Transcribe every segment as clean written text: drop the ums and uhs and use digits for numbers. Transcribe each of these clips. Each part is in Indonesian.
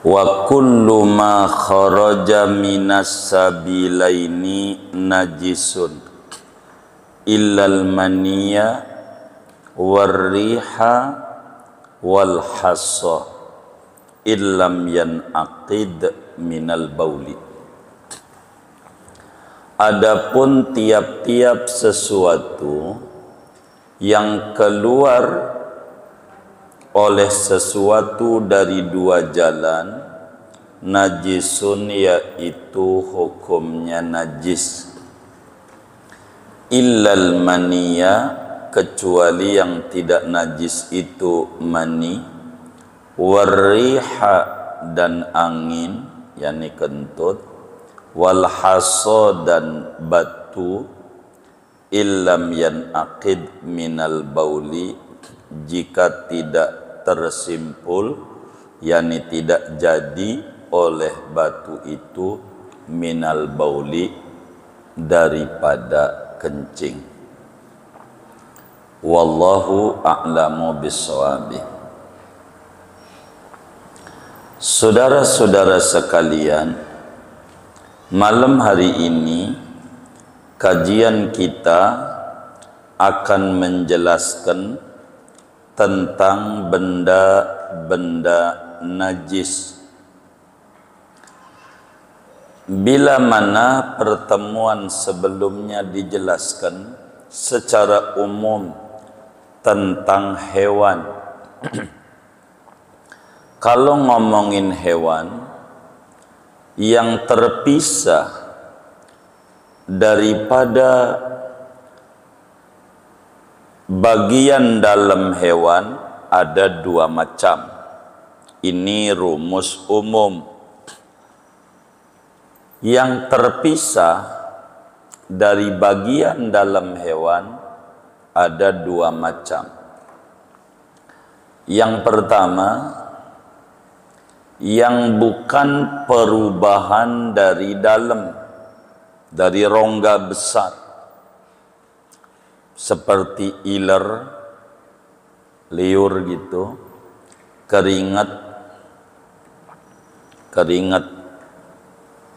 Wa kullu ma kharaja minas sabilaini najisun illal maniya warriha wal hassa illam yanaqid minal bauli. Adapun tiap-tiap sesuatu yang keluar oleh sesuatu dari dua jalan najisun, yaitu hukumnya najis. Illal maniya, kecuali yang tidak najis itu mani, warriha, dan angin yakni kentut, wal hasa, dan batu, illam yanaqid minal bauli, jika tidak tersimpul yakni tidak jadi oleh batu itu minal bauli, daripada kencing. Wallahu a'lamu bisshawabi. Saudara-saudara sekalian, malam hari ini kajian kita akan menjelaskan tentang benda-benda najis. Bila mana pertemuan sebelumnya dijelaskan secara umum tentang hewan. Kalau ngomongin hewan yang terpisah daripada bagian dalam hewan ada dua macam. Ini rumus umum. Yang terpisah dari bagian dalam hewan ada dua macam. Yang pertama, yang bukan perubahan dari dalam, dari rongga besar, seperti iler, liur gitu, keringat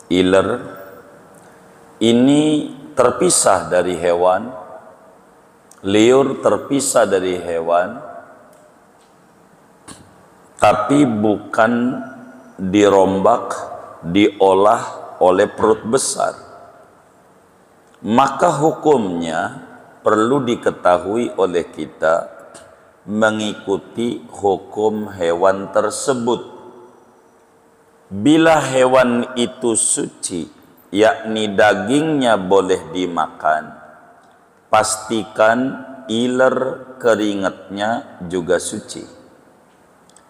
iler, ini terpisah dari hewan, liur terpisah dari hewan, tapi bukan dirombak, diolah oleh perut besar. Maka hukumnya perlu diketahui oleh kita mengikuti hukum hewan tersebut. Bila hewan itu suci, yakni dagingnya boleh dimakan, pastikan iler, keringatnya juga suci.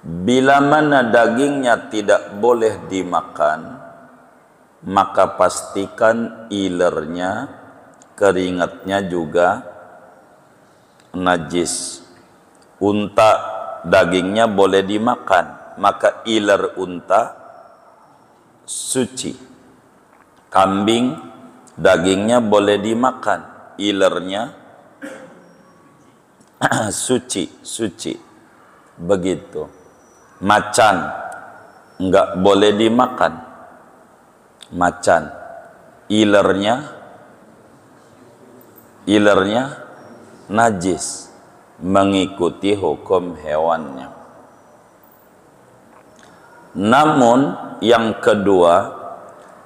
Bila mana dagingnya tidak boleh dimakan, maka pastikan ilernya, keringatnya juga najis. Unta dagingnya boleh dimakan, maka iler unta suci. Kambing dagingnya boleh dimakan, ilernya suci. Begitu. Macan enggak boleh dimakan. Macan ilernya najis, mengikuti hukum hewannya. Namun yang kedua,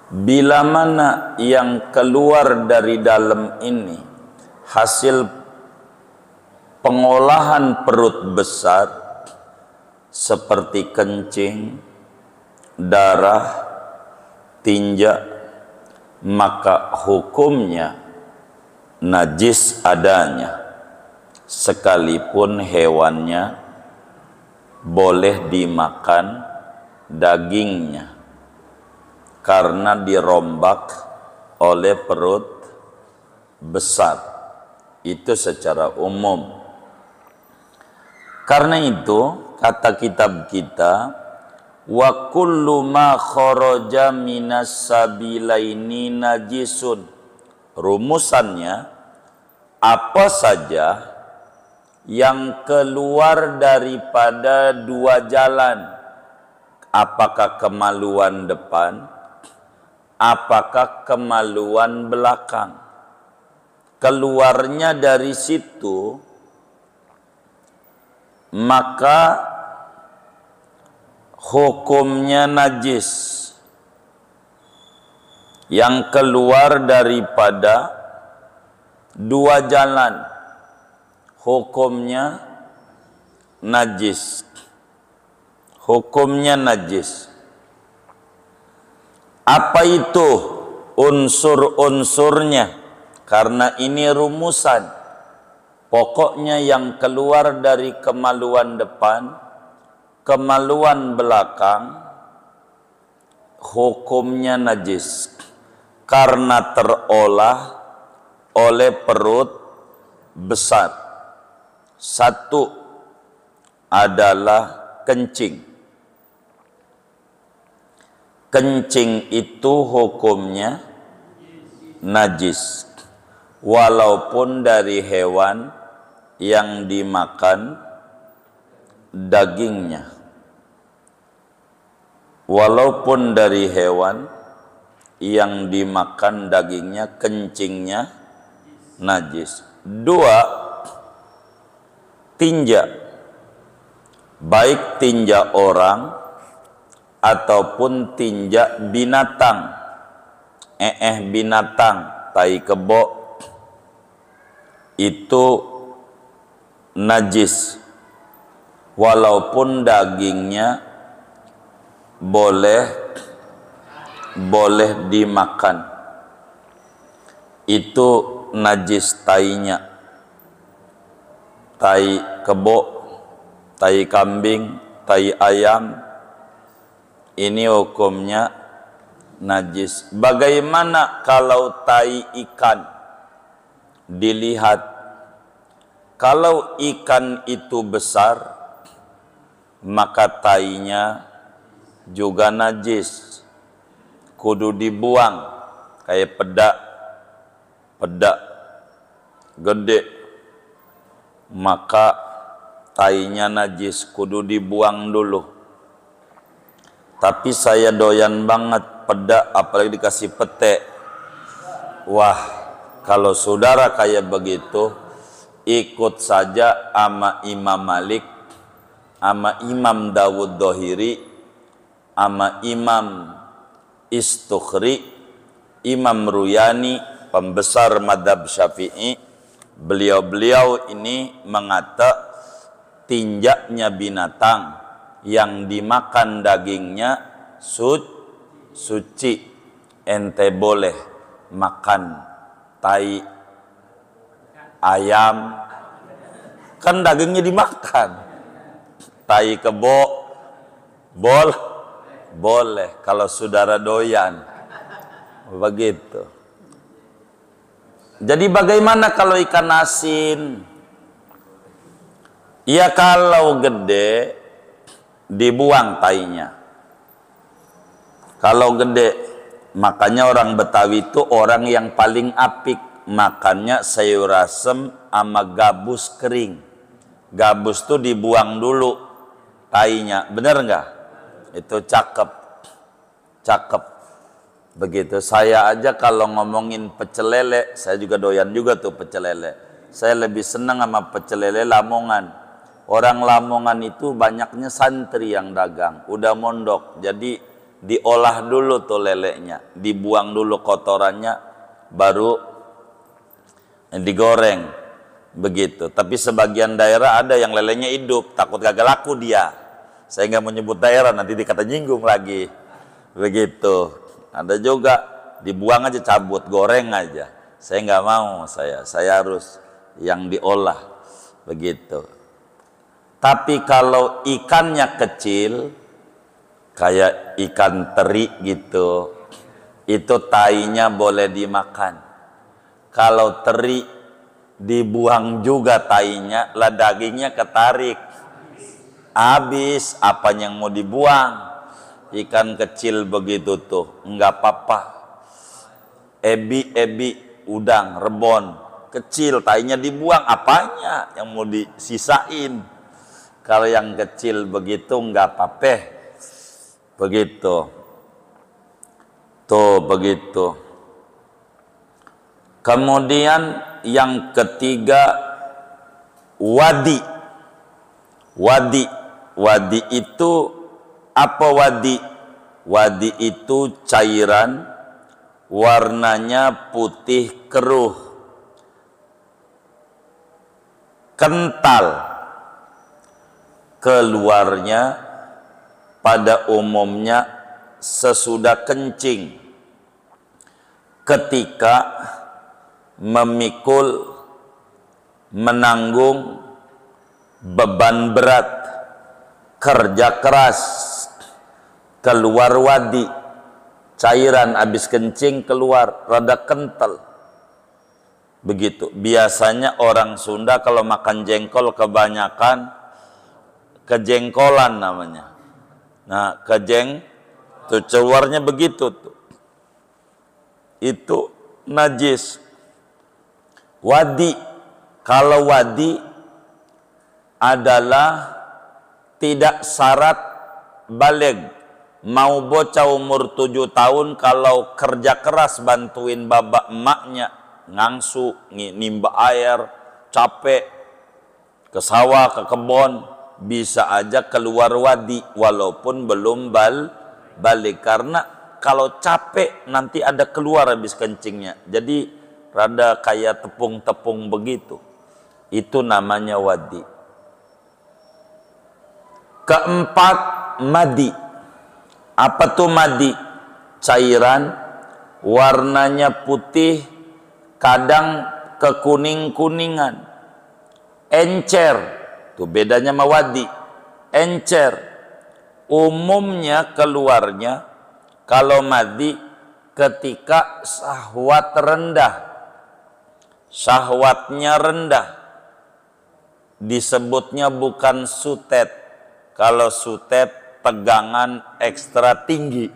bila mana yang keluar dari dalam ini hasil pengolahan perut besar, seperti kencing, darah, tinja, maka hukumnya najis adanya, sekalipun hewannya boleh dimakan dagingnya, karena dirombak oleh perut besar. Itu secara umum. Karena itu kata kitab kita, wa kullu ma kharaja minas sabilaini najisun. Rumusannya, apa saja yang keluar daripada dua jalan, apakah kemaluan depan, apakah kemaluan belakang. Keluarnya dari situ, maka hukumnya najis. Yang keluar daripada dua jalan, hukumnya najis. Hukumnya najis. Apa itu unsur-unsurnya? Karena ini rumusan. Pokoknya yang keluar dari kemaluan depan, kemaluan belakang, hukumnya najis. Karena terolah oleh perut besar. Satu adalah kencing. Kencing itu hukumnya najis, walaupun dari hewan yang dimakan dagingnya. Walaupun dari hewan yang dimakan dagingnya, kencingnya najis. Dua, tinja, baik tinja orang ataupun tinja binatang, binatang, tai kebo, itu najis, walaupun dagingnya boleh dimakan. Itu najis tainya. Tai kebo, tai kambing, tai ayam, ini hukumnya najis. Bagaimana kalau tai ikan? Dilihat, kalau ikan itu besar, maka tainya juga najis, kudu dibuang. Kayak pedak gede, maka tainya najis, kudu dibuang dulu. Tapi saya doyan banget pedak, apalagi dikasih pete. Wah, kalau saudara kayak begitu, ikut saja ama Imam Malik, ama Imam Dawud Dohiri, ama Imam Istukhri, Imam Ruyani, pembesar madhab Syafi'i. Beliau-beliau ini mengata tinjaknya binatang yang dimakan dagingnya suci. Ente boleh makan tai ayam, kan dagingnya dimakan. Tai kebo boleh kalau saudara doyan. Begitu. Jadi bagaimana kalau ikan asin? Ya kalau gede dibuang tainya. Kalau gede, makanya orang Betawi itu orang yang paling apik makannya sayur asem sama gabus kering. Gabus tuh dibuang dulu tainya, bener nggak? Itu cakep. Begitu. Saya aja kalau ngomongin pecel lele, saya juga doyan juga tuh pecel lele. Saya lebih senang sama pecel lele Lamongan. Orang Lamongan itu banyaknya santri yang dagang, udah mondok. Jadi diolah dulu tuh lelenya, dibuang dulu kotorannya, baru digoreng. Begitu. Tapi sebagian daerah ada yang lelenya hidup, takut gagal laku dia. Saya nggak mau nyebut daerah, nanti dikata nyinggung lagi. Begitu. Ada juga dibuang aja, cabut, goreng aja. Saya nggak mau, saya harus yang diolah. Begitu. Tapi kalau ikannya kecil, kayak ikan teri gitu, itu tainya boleh dimakan. Kalau teri dibuang juga tainya, lah dagingnya ketarik. Habis, apa yang mau dibuang? Ikan kecil begitu tuh, enggak apa-apa. Ebi, udang, rebon, kecil, tainya dibuang, apanya yang mau disisain? Kalau yang kecil begitu enggak apa-apa. Begitu. Tuh begitu. Kemudian yang ketiga, wadi. Wadi itu apa wadi? Wadi itu cairan warnanya putih keruh, kental, keluarnya pada umumnya sesudah kencing, ketika memikul, menanggung beban berat, kerja keras, keluar wadi, cairan habis kencing keluar, rada kental. Begitu. Biasanya orang Sunda kalau makan jengkol kebanyakan kejengkolan namanya. Nah, tuh keluarnya begitu tuh. Itu najis. Wadi, kalau wadi adalah tidak syarat baligh. Mau bocah umur 7 tahun kalau kerja keras bantuin baba emaknya ngangsu, nimba air, capek ke sawah, ke kebon, bisa aja keluar wadi walaupun belum balik, karena kalau capek nanti ada keluar habis kencingnya. Jadi rada kayak tepung-tepung begitu. Itu namanya wadi. Keempat, madi. Apa tuh madi? Cairan warnanya putih, kadang kekuning-kuningan, encer. Tuh bedanya sama wadi. Encer umumnya keluarnya kalau madi ketika syahwat rendah, syahwatnya rendah, disebutnya bukan sutet. Kalau sutet tegangan ekstra tinggi,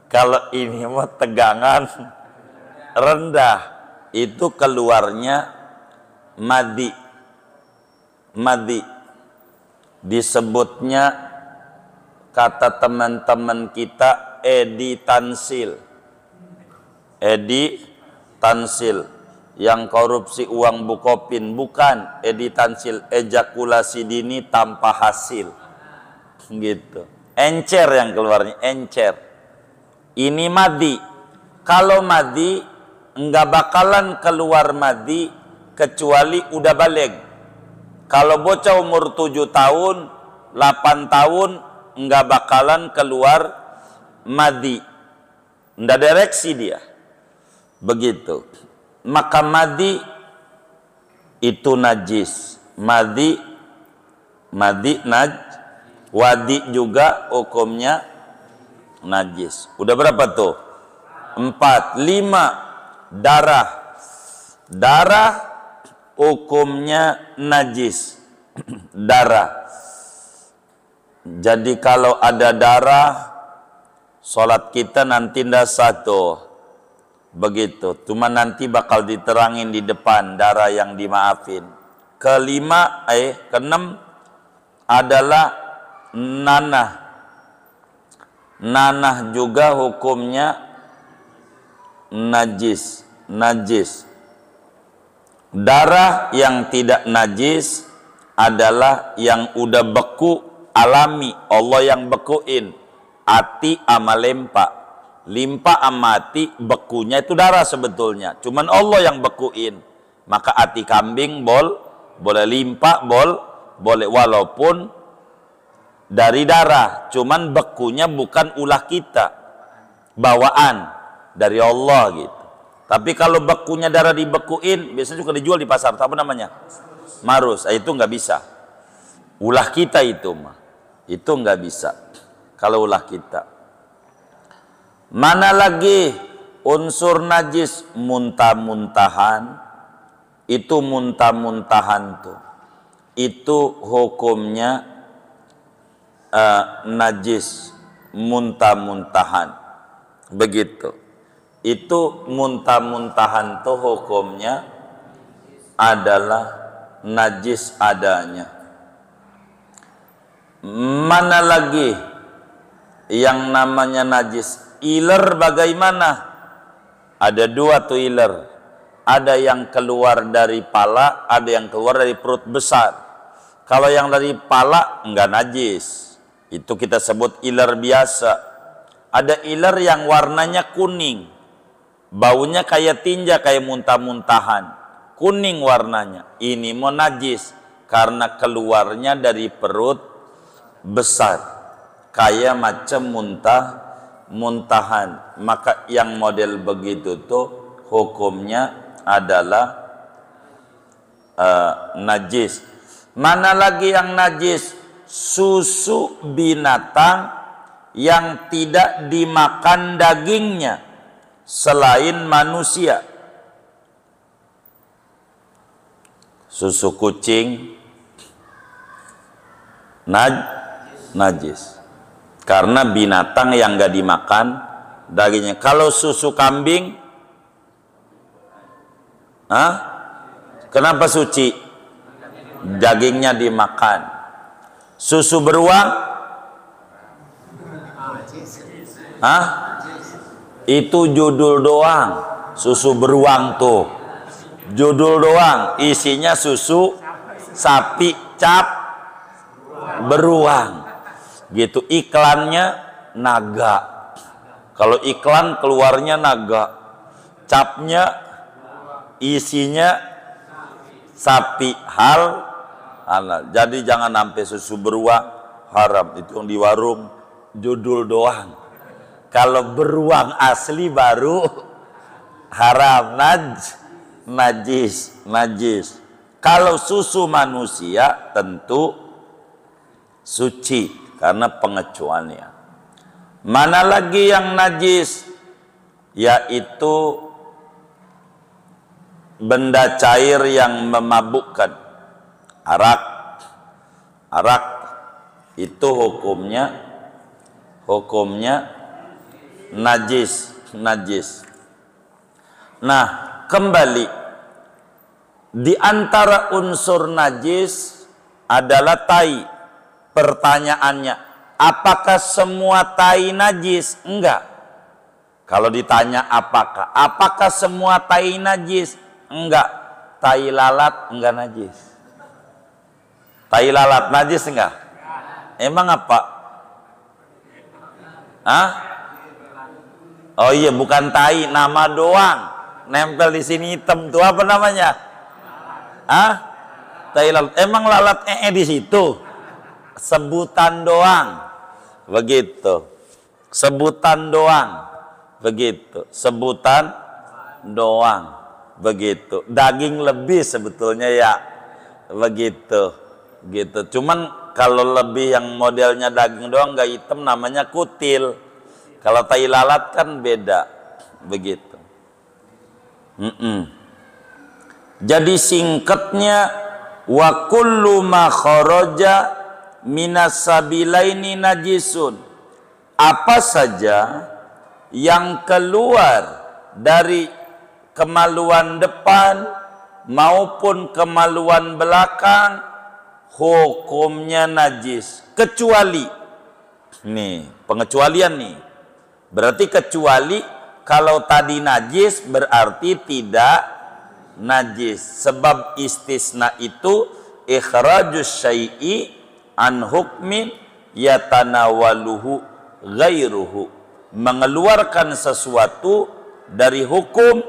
kalau ini mah tegangan rendah, itu keluarnya madi. Madi disebutnya, kata teman-teman kita, edi tansil. Edi tansil yang korupsi uang Bukopin, bukan edi tansil, ejakulasi dini tanpa hasil gitu. Encer yang keluarnya, encer. Ini madi. Kalau madi enggak bakalan keluar madi kecuali udah balik. Kalau bocah umur 7 tahun, 8 tahun enggak bakalan keluar madi, enggak ada ereksi dia. Begitu. Maka madi itu najis. Madi wadi juga hukumnya najis. Udah berapa tuh? 4. 5. Darah hukumnya najis. Darah. Jadi kalau ada darah, sholat kita nanti ndak satu. Begitu. Cuma nanti bakal diterangin di depan darah yang dimaafin. Keenam adalah nanah. Nanah juga hukumnya najis. Darah yang tidak najis adalah yang udah beku alami, Allah yang bekuin. Ati ama limpa ama ati, bekunya itu darah sebetulnya, cuman Allah yang bekuin. Maka ati kambing boleh limpa boleh walaupun dari darah, cuman bekunya bukan ulah kita, bawaan dari Allah gitu. Tapi kalau bekunya darah dibekuin, biasanya juga dijual di pasar, apa namanya? Marus. Itu nggak bisa. Ulah kita itu mah, itu nggak bisa. Kalau ulah kita. Mana lagi unsur najis? Muntah-muntahan. Itu muntah-muntahan tuh. Itu hukumnya najis, muntah-muntahan. Begitu. Itu muntah-muntahan tuh hukumnya adalah najis adanya. Mana lagi yang namanya najis. Iler bagaimana? Ada dua tuh iler. Ada yang keluar dari pala, ada yang keluar dari perut besar. Kalau yang dari pala enggak najis, itu kita sebut iler biasa. Ada iler yang warnanya kuning, baunya kayak tinja, kayak muntah-muntahan, kuning warnanya. Ini mau najis karena keluarnya dari perut besar, kayak macam muntahan. Maka yang model begitu tuh hukumnya adalah najis. Mana lagi yang najis? Susu binatang yang tidak dimakan dagingnya selain manusia. Susu kucing najis karena binatang yang gak dimakan dagingnya. Kalau susu kambing, kenapa suci? Dagingnya dimakan. Susu beruang, itu judul doang. Susu beruang tuh judul doang, isinya susu sapi cap beruang gitu. Iklannya naga. Kalau iklan keluarnya naga, capnya isinya sapi halal. Jadi jangan sampai susu beruang haram. Itu yang di warung judul doang. Kalau beruang asli baru haram, najis. Kalau susu manusia tentu suci karena pengecualian. Mana lagi yang najis? Yaitu benda cair yang memabukkan. Arak itu hukumnya najis. Nah, kembali di antara unsur najis adalah tai. Pertanyaannya, apakah semua tai najis? Enggak. Kalau ditanya apakah semua tai najis? Enggak. Tai lalat enggak najis. Tai lalat najis enggak? Emang apa? Oh iya, bukan tai, nama doang. Nempel di sini hitam tuh apa namanya? Tai lalat. Emang lalat di situ? Sebutan doang. Begitu. Sebutan doang. Begitu. Sebutan doang. Begitu. Daging lebih sebetulnya ya. Begitu. Gitu. Cuman kalau lebih yang modelnya daging doang nggak hitam namanya kutil. Kalau tai lalat kan beda. Begitu. Jadi singkatnya, wa kullu ma kharaja minas sabilaini najisun. Apa saja yang keluar dari kemaluan depan maupun kemaluan belakang hukumnya najis, kecuali nih, pengecualian nih. Berarti kecuali kalau tadi najis berarti tidak najis. Sebab istisna itu ikhrajus syai'i an hukmin yatanawaluhu ghairuhu, mengeluarkan sesuatu dari hukum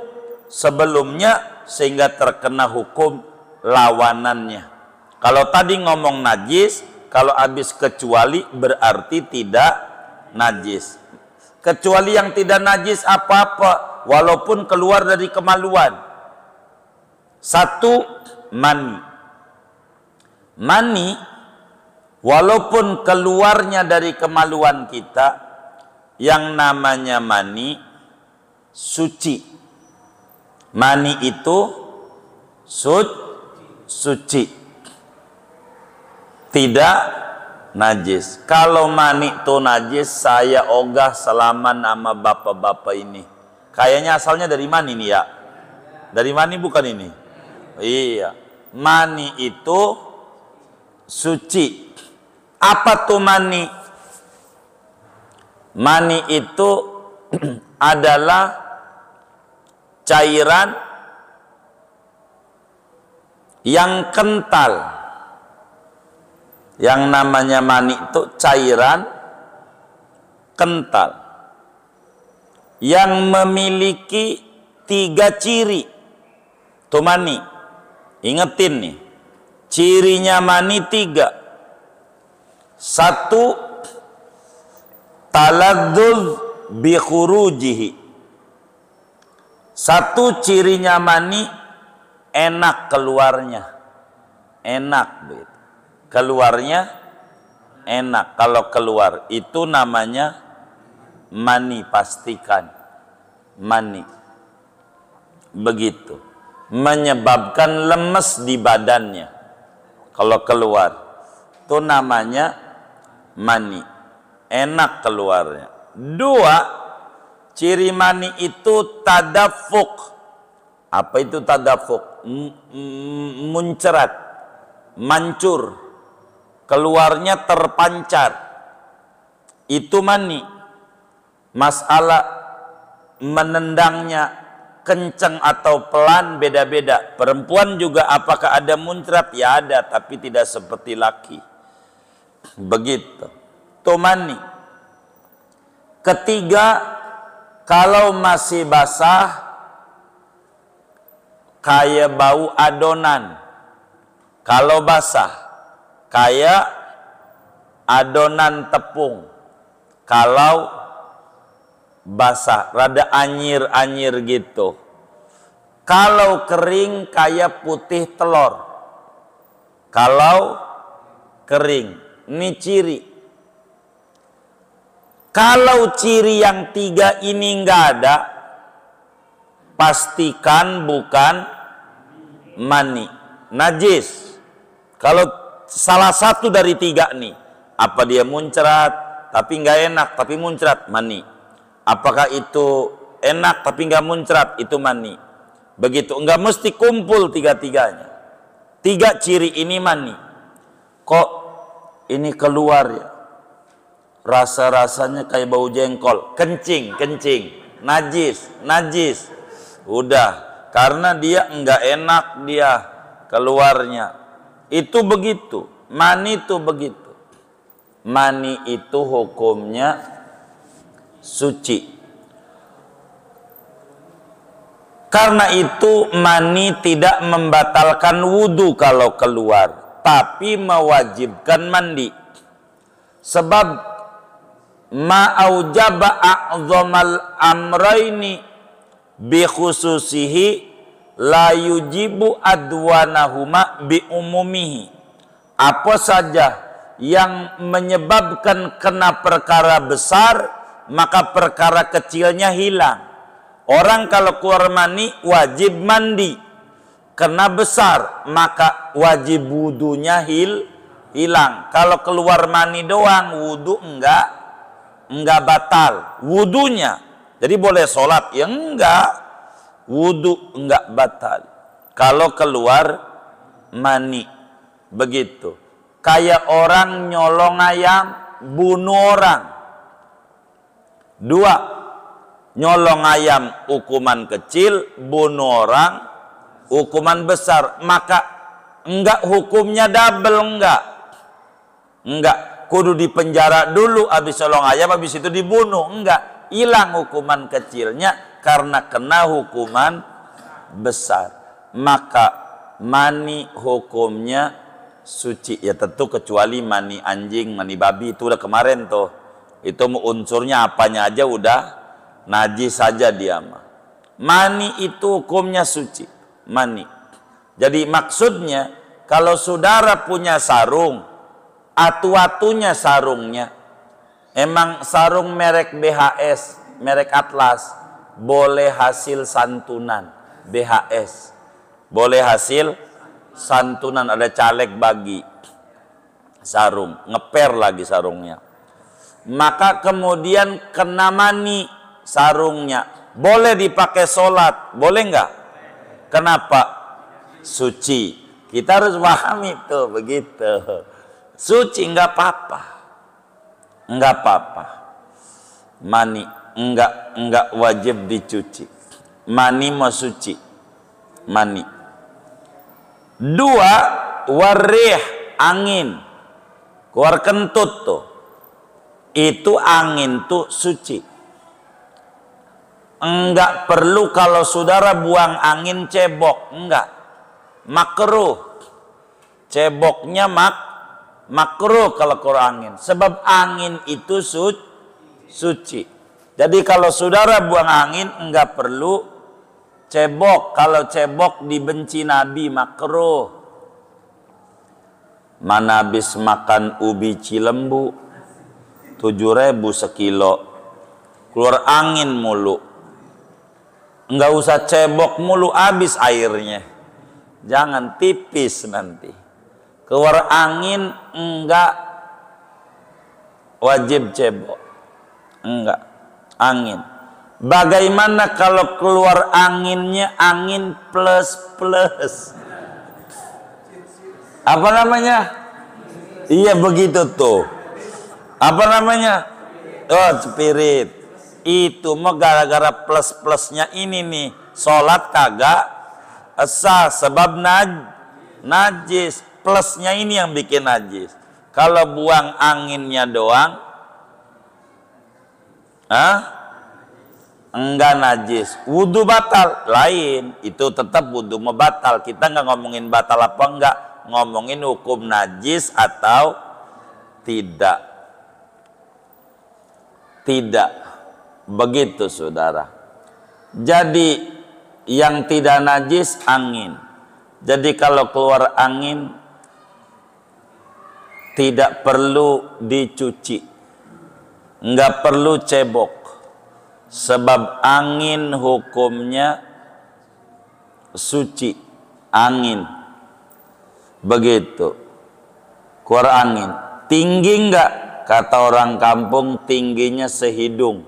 sebelumnya sehingga terkena hukum lawanannya. Kalau tadi ngomong najis, kalau habis kecuali berarti tidak najis. Kecuali yang tidak najis apa-apa, walaupun keluar dari kemaluan. Satu, mani. Mani, walaupun keluarnya dari kemaluan kita, yang namanya mani, suci. Mani itu suci. Tidak najis. Kalau mani itu najis, saya ogah salaman sama bapak-bapak ini. Kayaknya asalnya dari mani nih ya. Dari mani bukan ini? Iya. Mani itu suci. Apa tuh mani? Mani itu adalah cairan yang kental. Yang namanya mani itu cairan kental yang memiliki 3 ciri. Tuh mani, ingetin nih, cirinya mani 3. 1, taladzuz bi khurujihi. 1 cirinya mani, enak keluarnya, enak begitu. Keluarnya enak. Kalau keluar itu namanya mani, pastikan mani. Begitu. Menyebabkan lemes di badannya. Kalau keluar itu namanya mani, enak keluarnya. 2, ciri mani itu tadafuk. Apa itu tadafuk? Muncrat, mancur, keluarnya terpancar, itu mani. Masalah menendangnya kencang atau pelan beda-beda. Perempuan juga apakah ada muncrat? Ya ada, tapi tidak seperti laki. Begitu. Itu mani. Ketiga, kalau masih basah kayak bau adonan. Kalau basah kayak adonan tepung. Kalau basah rada anyir-anyir gitu. Kalau kering kayak putih telur. Kalau kering, ini ciri. Kalau ciri yang 3 ini enggak ada, pastikan bukan mani, najis. Kalau salah satu dari 3 nih, apa dia muncrat tapi nggak enak tapi muncrat, mani. Apakah itu enak tapi nggak muncrat, itu mani. Begitu, nggak mesti kumpul 3-3-nya. 3 ciri ini mani. Kok ini keluar ya, rasa-rasanya kayak bau jengkol, kencing, najis. Udah, karena dia nggak enak dia keluarnya. Itu begitu, mani itu begitu. Mani itu hukumnya suci. Karena itu mani tidak membatalkan wudhu kalau keluar, tapi mewajibkan mandi. Sebab ma'aujaba a'zamal amraini bi khususihi la yujibu adwanahuma bi umumihi. Apa saja yang menyebabkan kena perkara besar, maka perkara kecilnya hilang. Orang kalau keluar mani wajib mandi. Kena besar, maka wajib wudunya hilang. Kalau keluar mani doang, wudu enggak batal wudunya. Jadi boleh sholat, ya enggak. Wudu enggak batal kalau keluar mani. Begitu. Kayak orang nyolong ayam, bunuh orang. 2, nyolong ayam hukuman kecil, bunuh orang hukuman besar. Maka enggak hukumnya double, enggak kudu dipenjara dulu habis nyolong ayam, habis itu dibunuh, enggak. Hilang hukuman kecilnya karena kena hukuman besar. Maka mani hukumnya suci. Ya tentu kecuali mani anjing, mani babi, itu udah kemarin tuh. Itu unsurnya apanya aja udah najis saja dia mah. Mani itu hukumnya suci, mani. Jadi maksudnya kalau saudara punya sarung, atu-atunya sarungnya emang sarung merek BHS, merek Atlas, boleh hasil santunan. BHS boleh hasil santunan, ada caleg bagi sarung, ngeper lagi sarungnya. Maka kemudian kena mani sarungnya, boleh dipakai sholat, boleh nggak? Kenapa? Suci. Kita harus pahami itu begitu. Suci, nggak apa-apa, nggak apa-apa. Mani enggak wajib dicuci. Mani mau suci. Mani. 2, warih, angin. Keluar kentut tuh. Itu angin tuh suci. Enggak perlu kalau saudara buang angin cebok, enggak. Makruh. Ceboknya makruh kalau keluar angin. Sebab angin itu suci. Jadi kalau saudara buang angin enggak perlu cebok. Kalau cebok dibenci Nabi, makruh. Mana habis makan ubi Cilembu 7.000 sekilo, keluar angin mulu. Enggak usah cebok mulu, habis airnya. Jangan, tipis nanti. Keluar angin enggak wajib cebok. Enggak. Angin. Bagaimana kalau keluar anginnya angin plus? Apa namanya? Iya begitu tuh. Apa namanya? Oh, spirit. Itu mah gara-gara plus-plusnya ini nih, sholat kagak sah sebab najis. Plusnya ini yang bikin najis. Kalau buang anginnya doang, enggak najis. Wudu batal, lain. Itu tetap wudu mau batal. Kita nggak ngomongin batal apa enggak, ngomongin hukum najis atau tidak. Begitu saudara. Jadi yang tidak najis angin. Jadi kalau keluar angin tidak perlu dicuci, nggak perlu cebok, sebab angin hukumnya suci. Angin begitu. Keluar angin tinggi nggak? Kata orang kampung tingginya sehidung.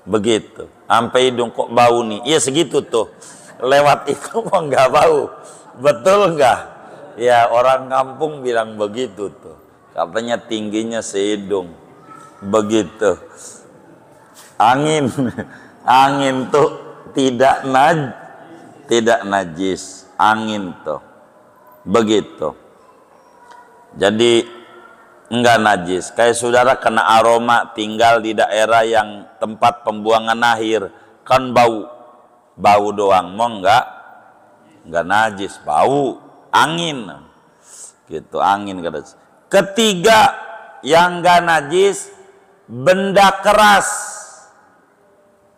Begitu, sampai hidung kok bau nih. Iya segitu tuh. Lewat itu mau nggak bau, betul nggak? Ya orang kampung bilang begitu tuh. Katanya tingginya sehidung. Begitu. Angin tuh tidak najis. Angin tuh. Begitu. Jadi enggak najis. Kayak saudara kena aroma tinggal di daerah yang tempat pembuangan akhir, kan bau doang, mau enggak najis, bau angin gitu, angin. Ketiga yang enggak najis, benda keras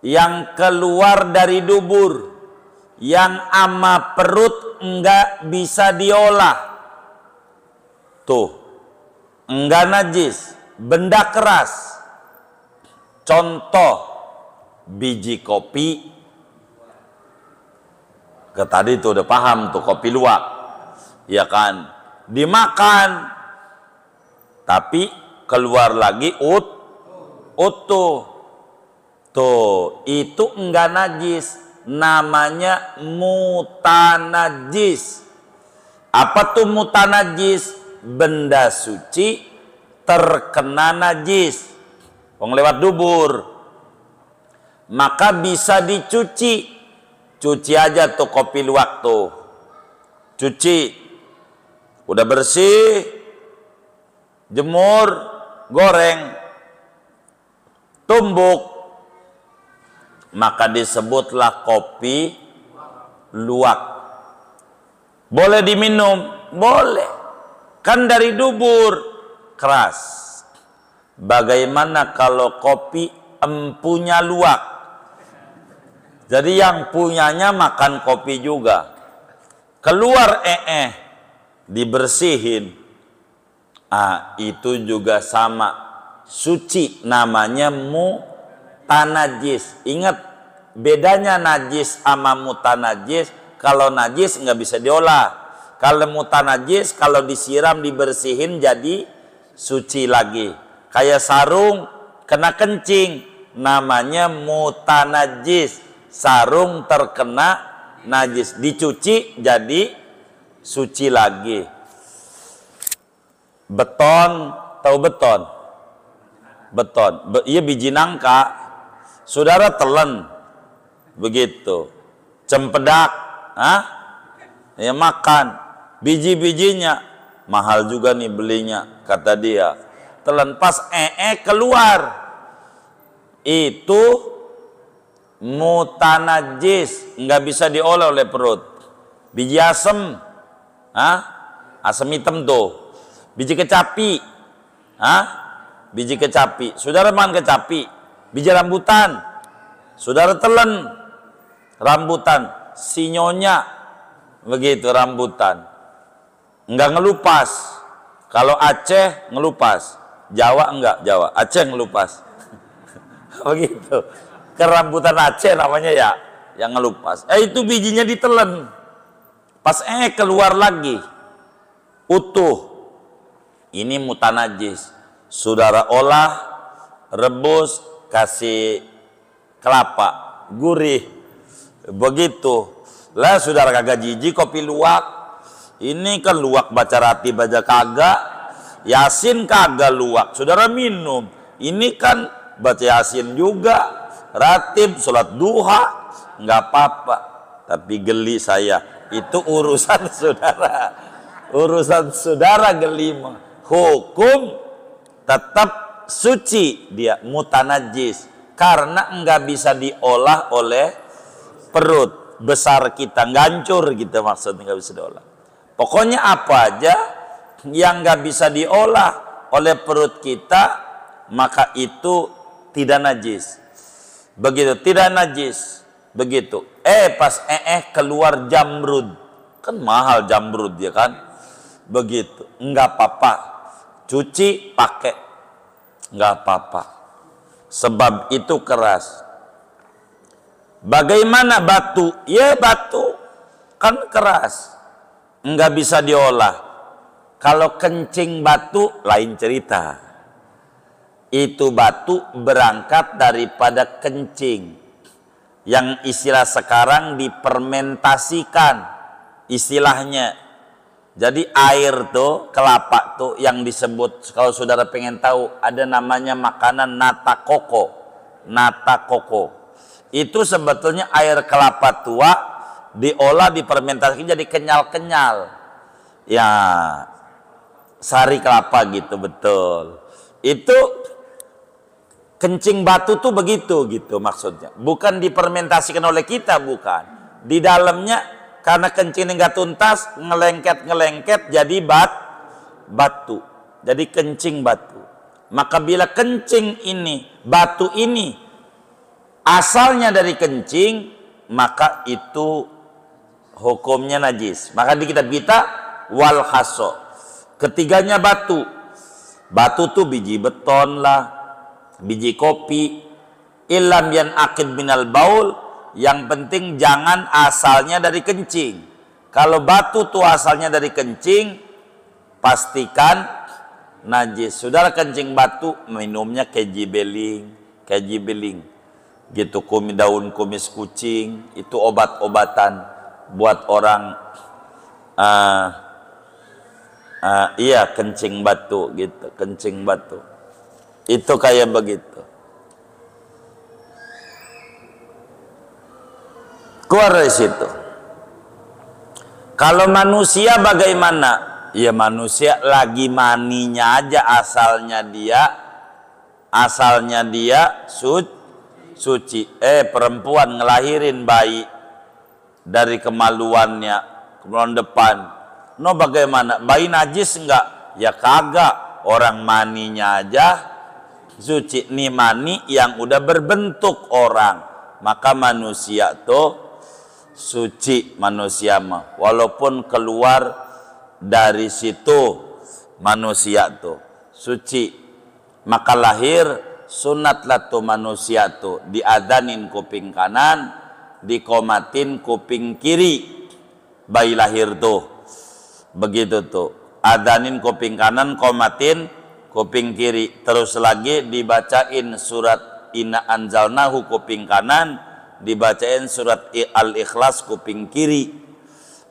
yang keluar dari dubur, yang ama perut enggak bisa diolah, tuh enggak najis. Benda keras, contoh biji kopi. Tadi tuh udah paham tuh, kopi luwak, ya kan, dimakan tapi keluar lagi utuh, tuh itu enggak najis, namanya mutanajis. Apa tuh mutanajis? Benda suci terkena najis, lewat dubur, maka bisa dicuci. Cuci aja tuh kopi luwak tuh, cuci, udah bersih, jemur, goreng, tumbuk, maka disebutlah kopi luwak. Boleh diminum, boleh, kan dari dubur, keras. Bagaimana kalau kopi empunya luwak? Jadi yang punyanya makan kopi juga, keluar dibersihin, itu juga sama, suci, namanya mutanajis. Ingat bedanya najis sama mutanajis. Kalau najis nggak bisa diolah, kalau mutanajis kalau disiram dibersihin jadi suci lagi. Kayak sarung kena kencing, namanya mutanajis. Sarung terkena najis, dicuci jadi suci lagi. Beton, tahu beton? beton. Iya biji nangka, saudara telan, begitu. Cempedak, ya makan. Biji-bijinya mahal juga nih belinya, kata dia. Telan pas keluar, itu mutanajis, nggak bisa diolah oleh perut. Biji asem, asem hitam tuh. Biji kecapi, biji kecapi. Saudara makan kecapi. Biji rambutan, saudara telan rambutan, sinyonya, begitu rambutan. Enggak ngelupas. Kalau Aceh ngelupas, Jawa enggak, Jawa. Aceh ngelupas. Begitu. Kerambutan Aceh namanya ya, yang ngelupas. Itu bijinya ditelan. Pas keluar lagi utuh. Ini mutanajis. Saudara olah, rebus, kasih kelapa, gurih. Begitu. Lah saudara kagak jijik kopi luwak. Ini kan luwak baca rati baca kagak. Yasin kagak luwak. Saudara minum. Ini kan baca Yasin juga. Ratib, sholat duha, nggak apa-apa. Tapi geli saya. Itu urusan saudara. Urusan saudara geli mah. Hukum tetap suci dia, mutanajis. Karena nggak bisa diolah oleh perut besar kita, ngancur gitu maksudnya, nggak bisa diolah. Pokoknya apa aja yang nggak bisa diolah oleh perut kita, maka itu tidak najis. Begitu, tidak najis. Begitu. Pas keluar jamrud, kan mahal jamrud ya kan? Begitu, nggak apa-apa. Cuci, pakai, nggak apa-apa. Sebab itu keras. Bagaimana batu? Ya batu kan keras, nggak bisa diolah. Kalau kencing batu lain cerita. Itu batu berangkat daripada kencing, yang istilah sekarang dipermentasikan istilahnya. Jadi air tuh, kelapa tuh yang disebut, kalau saudara pengen tahu, ada namanya makanan nata koko. Nata koko itu sebetulnya air kelapa tua diolah, dipermentasikan jadi kenyal-kenyal. Ya, sari kelapa gitu, betul. Itu kencing batu tuh begitu gitu maksudnya. Bukan dipermentasikan oleh kita, bukan. Di dalamnya karena kencing nggak tuntas, ngelengket jadi batu. Jadi kencing batu. Maka bila kencing ini, batu ini asalnya dari kencing, maka itu hukumnya najis. Maka di kitab kita wal haso. Ketiganya batu. Batu tuh biji beton lah, biji kopi, ilam yan akid minal baul. Yang penting jangan asalnya dari kencing. Kalau batu tuh asalnya dari kencing, pastikan najis. Saudara kencing batu, minumnya keji beling, gitu. Daun kumis kucing, itu obat-obatan buat orang iya kencing batu gitu, kencing batu. Itu kayak begitu. Keluar dari situ. Kalau manusia bagaimana? Ya manusia lagi maninya aja asalnya dia suci. Perempuan ngelahirin bayi dari kemaluannya, kemaluan depan. No bagaimana? Bayi najis enggak? Ya kagak. Orang maninya aja suci. Nih mani yang udah berbentuk orang. Maka manusia tuh suci, manusia mah walaupun keluar dari situ manusia tuh suci. Maka lahir sunat lah tuh manusia tuh diadanin kuping kanan, dikomatin kuping kiri. Bayi lahir tuh begitu tuh, adanin kuping kanan, komatin kuping kiri. Terus lagi dibacain surat Inna Anzalnahu kuping kanan, dibacain surat Al-Ikhlas kuping kiri,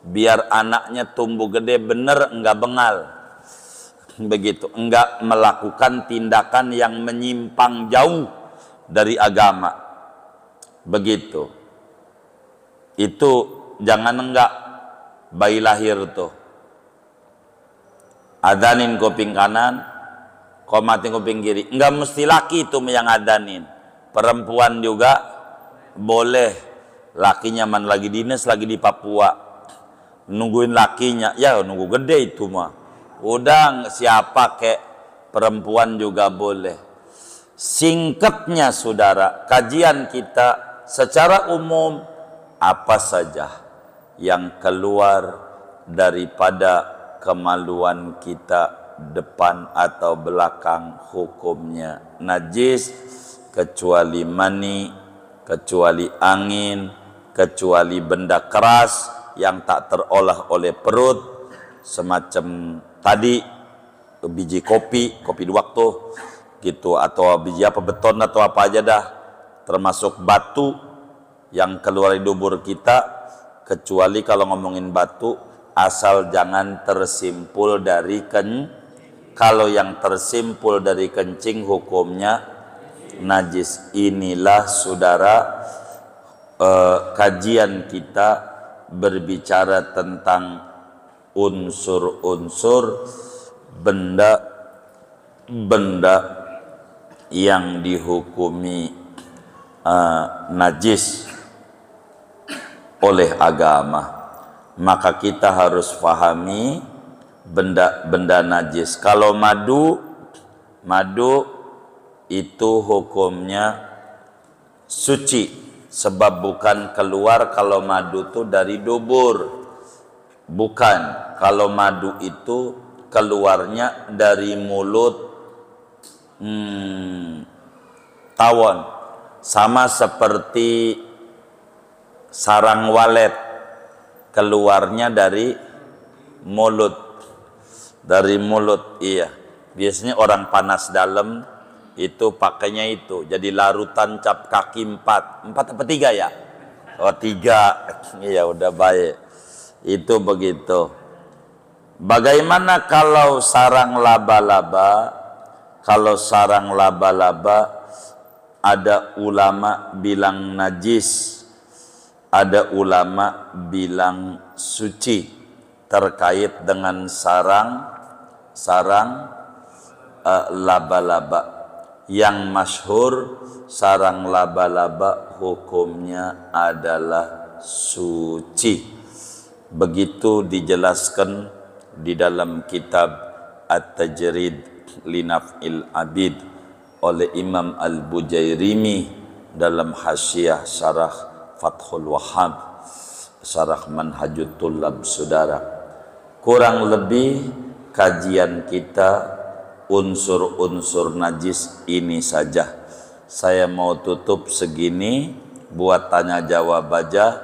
biar anaknya tumbuh gede bener, enggak bengal. begitu, enggak melakukan tindakan yang menyimpang jauh dari agama, begitu. Itu jangan enggak bayi lahir tuh adanin kuping kanan, komatin kuping kiri, enggak mesti laki itu yang adanin, perempuan juga boleh. Lakinya man lagi dinas, lagi di Papua, nungguin lakinya, ya nunggu gede itu mah. Udah siapa kek, perempuan juga boleh. Singkatnya saudara, kajian kita secara umum apa saja yang keluar daripada kemaluan kita depan atau belakang hukumnya najis, kecuali mani, kecuali angin, kecuali benda keras yang tak terolah oleh perut, semacam tadi biji kopi, kopi dua waktu gitu, atau biji apa, beton atau apa aja dah, termasuk batu yang keluar di dubur kita, kecuali kalau ngomongin batu asal jangan tersimpul dari kalau yang tersimpul dari kencing hukumnya najis. Inilah saudara kajian kita berbicara tentang unsur-unsur benda yang dihukumi najis oleh agama. Maka kita harus pahami benda-benda najis. Kalau madu itu hukumnya suci, sebab bukan keluar kalau madu itu dari dubur. Bukan, kalau madu itu keluarnya dari mulut tawon, sama seperti sarang walet, keluarnya dari mulut. Iya, biasanya orang panas dalam itu pakainya itu, jadi larutan cap kaki 4 apa 3 ya? Oh 3, iya udah baik, itu begitu. Bagaimana kalau sarang laba-laba? Kalau sarang laba-laba, ada ulama bilang najis, ada ulama bilang suci terkait dengan sarang laba-laba. Yang masyhur sarang laba-laba hukumnya adalah suci. Begitu dijelaskan di dalam kitab At-Tajrid li Naf'il Abid oleh Imam Al-Bujairimi dalam Hasyiah Syarah Fathul Wahhab, Syarah Manhajut Tullab. Saudara, kurang lebih kajian kita unsur-unsur najis ini saja. Saya mau tutup segini, buat tanya jawab aja.